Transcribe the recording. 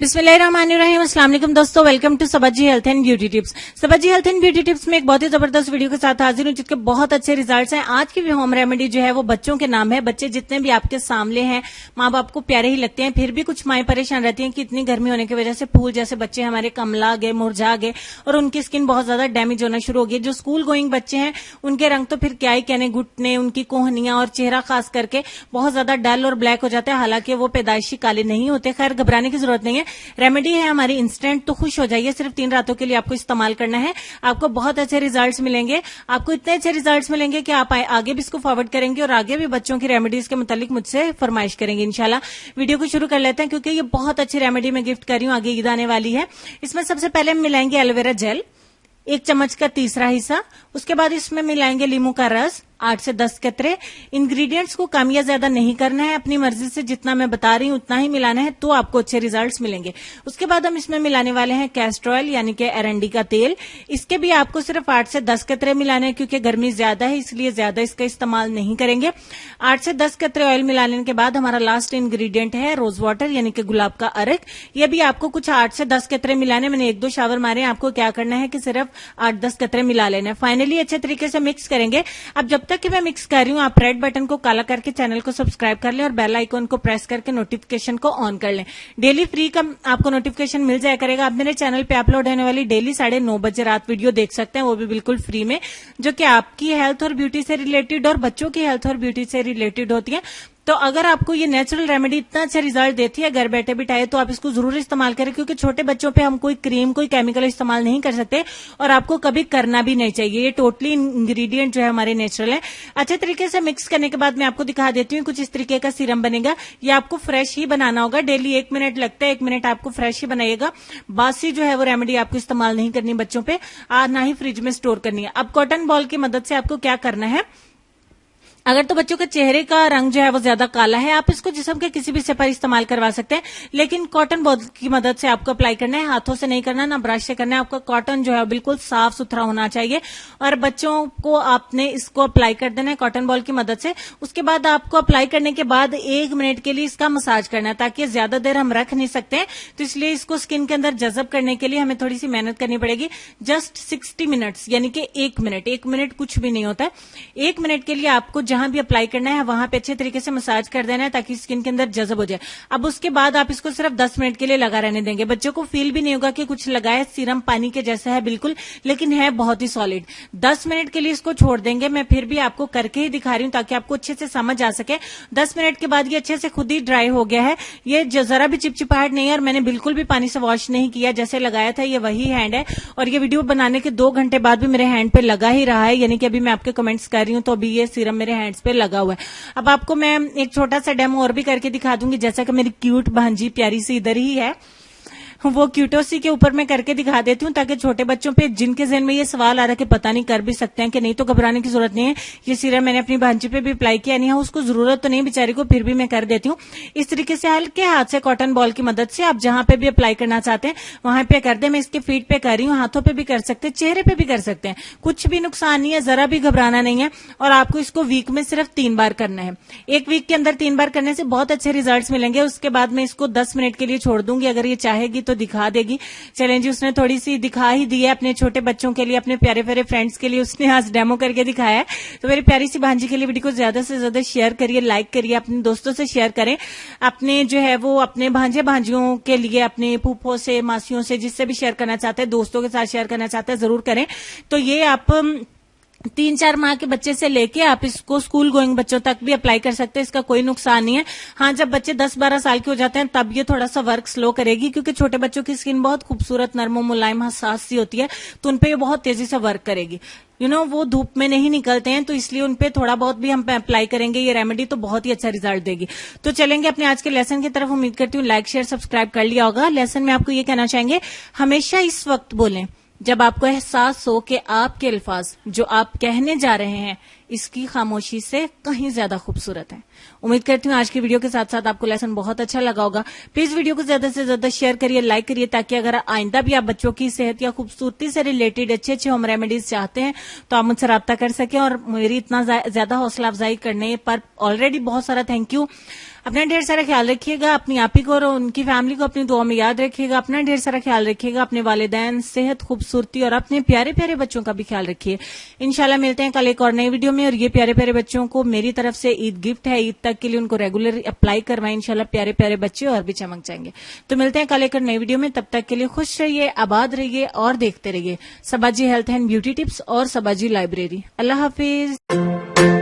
बिस्मिल्लाहिर्रहमानिर्रहीम। अस्सलाम वालेकुम दोस्तों, welcome to Sabaji health and beauty tips. Sabaji health and beauty tips में एक बहुत ही जबरदस्त वीडियो के साथ हाजिर हूं जिसके बहुत अच्छे रिजल्ट्स हैं। आज की भी होम रेमेडी जो है वो बच्चों के नाम है। बच्चे जितने भी आपके सामने हैं माँ बाप को प्यारे ही लगते हैं, फिर भी कुछ माएं परेशान रहती हैं कि इतनी गर्मी होने की वजह से फूल जैसे बच्चे हमारे कमला गए, मुरझा गए और उनकी स्किन बहुत ज्यादा डैमेज होना शुरू हो गई। जो स्कूल गोइंग बच्चे हैं उनके रंग तो फिर क्या ही कहने, घुटने, उनकी कोहनियां और चेहरा खास करके बहुत ज्यादा डल और ब्लैक हो जाता है। हालांकि वो पैदाइशी काले नहीं होते। खैर, घबराने की जरूरत नहीं है। रेमेडी है हमारी इंस्टेंट, तो खुश हो जाइए। सिर्फ 3 रातों के लिए आपको इस्तेमाल करना है। आपको बहुत अच्छे रिजल्ट्स मिलेंगे। आपको इतने अच्छे रिजल्ट्स मिलेंगे कि आप आगे भी इसको फॉरवर्ड करेंगे और आगे भी बच्चों की रेमेडीज के मुतालिक मुझसे फरमाइश करेंगे इंशाल्लाह। वीडियो को शुरू कर लेते हैं क्योंकि ये बहुत अच्छी रेमेडी मैं गिफ्ट कर रही हूं, आगे ईद आने वाली है। इसमें सबसे पहले हम मिलाएंगे एलोवेरा जेल 1 चम्मच का तीसरा हिस्सा। उसके बाद इसमें मिलाएंगे नींबू का रस 8 से 10 कतरे। इंग्रेडिएंट्स को कम या ज्यादा नहीं करना है, अपनी मर्जी से जितना मैं बता रही हूं उतना ही मिलाना है, तो आपको अच्छे रिजल्ट्स मिलेंगे। उसके बाद हम इसमें मिलाने वाले हैं कैस्टर ऑयल यानी कि अरंडी का तेल। इसके भी आपको सिर्फ 8 से 10 कतरे मिलाने हैं क्योंकि गर्मी ज्यादा है, इसलिए ज्यादा इसका इस्तेमाल नहीं करेंगे। 8 से 10 कतरे ऑयल मिलाने के बाद हमारा लास्ट इंग्रेडिएंट है रोज वाटर यानी कि गुलाब का अर्क। ये भी आपको कुछ 8 से 10 कतरे मिलाने। मैंने 1-2 शावर मारे। आपको क्या करना है कि सिर्फ 8-10 कतरे मिला लेना है। फाइनली अच्छे तरीके से मिक्स करेंगे। अब जब तक कि मैं मिक्स कर रही हूं, आप रेड बटन को काला करके चैनल को सब्सक्राइब कर लें और बेल आइकन को प्रेस करके नोटिफिकेशन को ऑन कर लें। डेली फ्री का आपको नोटिफिकेशन मिल जाया करेगा। आप मेरे चैनल पे अपलोड होने वाली डेली 9:30 बजे रात वीडियो देख सकते हैं, वो भी बिल्कुल फ्री में, जो कि आपकी हेल्थ और ब्यूटी से रिलेटेड और बच्चों की हेल्थ और ब्यूटी से रिलेटेड होती है। तो अगर आपको ये नेचुरल रेमेडी इतना अच्छा रिजल्ट देती है घर बैठे बिठाए, तो आप इसको जरूर इस्तेमाल करें क्योंकि छोटे बच्चों पे हम कोई क्रीम, कोई केमिकल इस्तेमाल नहीं कर सकते और आपको कभी करना भी नहीं चाहिए। ये टोटली इंग्रेडिएंट जो है हमारे नेचुरल है। अच्छे तरीके से मिक्स करने के बाद मैं आपको दिखा देती हूँ। कुछ इस तरीके का सीरम बनेगा। ये आपको फ्रेश ही बनाना होगा। डेली 1 मिनट लगता है, 1 मिनट आपको फ्रेश ही बनाइएगा। बासी जो है वो रेमेडी आपको इस्तेमाल नहीं करनी बच्चों पे, ना ही फ्रिज में स्टोर करनी है। अब कॉटन बॉल की मदद से आपको क्या करना है, अगर तो बच्चों के चेहरे का रंग जो है वो ज्यादा काला है, आप इसको जिस्म के किसी भी हिस्से पर इस्तेमाल करवा सकते हैं, लेकिन कॉटन बॉल की मदद से आपको अप्लाई करना है। हाथों से नहीं करना, ना ब्रश से करना है। आपका कॉटन जो है बिल्कुल साफ सुथरा होना चाहिए और बच्चों को आपने इसको अप्लाई कर देना है कॉटन बॉल की मदद से। उसके बाद आपको अप्लाई करने के बाद 1 मिनट के लिए इसका मसाज करना है, ताकि ज्यादा देर हम रख नहीं सकते हैं, तो इसलिए इसको स्किन के अंदर जज़ब करने के लिए हमें थोड़ी सी मेहनत करनी पड़ेगी। जस्ट 60 मिनट्स यानी कि 1 मिनट। 1 मिनट कुछ भी नहीं होता है। 1 मिनट के लिए आपको जहां भी अप्लाई करना है वहां पे अच्छे तरीके से मसाज कर देना है ताकि स्किन के अंदर जज़ब हो जाए। अब उसके बाद आप इसको सिर्फ 10 मिनट के लिए लगा रहने देंगे। बच्चों को फील भी नहीं होगा कि कुछ लगाए। सीरम पानी के जैसा है बिल्कुल, लेकिन है बहुत ही सॉलिड। 10 मिनट के लिए इसको छोड़ देंगे। मैं फिर भी आपको करके ही दिखा रही हूं ताकि आपको अच्छे से समझ आ सके। 10 मिनट के बाद ये अच्छे से खुद ही ड्राई हो गया है। ये जरा भी चिपचिपाहट नहीं है और मैंने बिल्कुल भी पानी से वॉश नहीं किया। जैसे लगाया था ये वही हैंड है और ये वीडियो बनाने के 2 घंटे बाद भी मेरे हैंड पे लगा ही रहा है, यानी कि अभी मैं आपके कमेंट्स कर रही हूं तो अभी ये सीरम मेरे हैंड्स पे लगा हुआ है। अब आपको मैं एक छोटा सा डेमो और भी करके दिखा दूंगी, जैसा कि मेरी क्यूट भांजी प्यारी सी इधर ही है, वो क्यूटोसी के ऊपर मैं करके दिखा देती हूँ ताकि छोटे बच्चों पे जिनके जहन में ये सवाल आ रहा है कि पता नहीं कर भी सकते हैं कि नहीं, तो घबराने की जरूरत नहीं है। ये सीरम मैंने अपनी भांजी पे भी अप्लाई किया नहीं है, उसको जरूरत तो नहीं बेचारी को, फिर भी मैं कर देती हूँ। इस तरीके से हल्के हाथ से कॉटन बॉल की मदद से आप जहां पे भी अप्लाई करना चाहते हैं वहां पे कर दे। मैं इसके फीट पे कर रही हूँ, हाथों पे भी कर सकते हैं, चेहरे पे भी कर सकते हैं, कुछ भी नुकसान नहीं है, जरा भी घबराना नहीं है। और आपको इसको वीक में सिर्फ 3 बार करना है। 1 वीक के अंदर 3 बार करने से बहुत अच्छे रिजल्ट मिलेंगे। उसके बाद मैं इसको 10 मिनट के लिए छोड़ दूंगी, अगर ये चाहेगी तो दिखा देगी। चलें जी, उसने थोड़ी सी दिखा ही दी है अपने छोटे बच्चों के लिए, अपने प्यारे प्यारे फ्रेंड्स के लिए उसने आज डेमो करके दिखाया है। तो मेरी प्यारी सी भांजी के लिए वीडियो को ज्यादा से ज्यादा शेयर करिए, लाइक करिए, अपने दोस्तों से शेयर करें, अपने जो है वो अपने भांजे भांजियों के लिए, अपने फूफों से, मासियों से, जिससे भी शेयर करना चाहते हैं, दोस्तों के साथ शेयर करना चाहते हैं, जरूर करें। तो ये आप 3-4 माह के बच्चे से लेके आप इसको स्कूल गोइंग बच्चों तक भी अप्लाई कर सकते हैं। इसका कोई नुकसान नहीं है। हाँ, जब बच्चे 10-12 साल के हो जाते हैं तब ये थोड़ा सा वर्क स्लो करेगी क्योंकि छोटे बच्चों की स्किन बहुत खूबसूरत, नरम, मुलायम, हसास सी होती है, तो उनपे ये बहुत तेजी से वर्क करेगी। वो धूप में नहीं निकलते हैं, तो इसलिए उनपे थोड़ा बहुत भी हम अप्लाई करेंगे ये रेमेडी तो बहुत ही अच्छा रिजल्ट देगी। तो चलेंगे अपने आज के लेसन की तरफ। उम्मीद करती हूँ लाइक शेयर सब्सक्राइब कर लिया होगा। लेसन में आपको ये कहना चाहेंगे, हमेशा इस वक्त बोलें जब आपको एहसास हो कि आपके अल्फाज जो आप कहने जा रहे हैं इसकी खामोशी से कहीं ज्यादा खूबसूरत है। उम्मीद करती हूँ आज की वीडियो के साथ साथ आपको लेसन बहुत अच्छा लगा होगा। प्लीज वीडियो को ज्यादा से ज्यादा शेयर करिए, लाइक करिए, ताकि अगर आइंदा भी आप बच्चों की सेहत या खूबसूरती से रिलेटेड अच्छे अच्छे होम रेमेडीज चाहते हैं तो आप मुझसे राब्ता कर सकें। और मेरी इतना ज्यादा हौसला अफजाई करने पर ऑलरेडी बहुत सारा थैंक यू। अपना ढेर सारा ख्याल रखिएगा, अपनी आप ही को और उनकी फैमिली को अपनी दुआ में याद रखिएगा। अपना ढेर सारा ख्याल रखिएगा, अपने वालिदैन, सेहत, खूबसूरती और अपने प्यारे प्यारे बच्चों का भी ख्याल रखिए। इंशाल्लाह मिलते हैं कल एक और नई वीडियो में। और ये प्यारे प्यारे बच्चों को मेरी तरफ से ईद गिफ्ट है, ईद तक के लिए उनको रेगुलर अप्लाई करवाएं। इंशाल्लाह प्यारे प्यारे बच्चे और भी चमक जाएंगे। तो मिलते हैं कल एक और नई वीडियो में, तब तक के लिए खुश रहिए, आबाद रहिए और देखते रहिए सबाजी हेल्थ एंड ब्यूटी टिप्स और सबाजी लाइब्रेरी। अल्लाह हाफिज।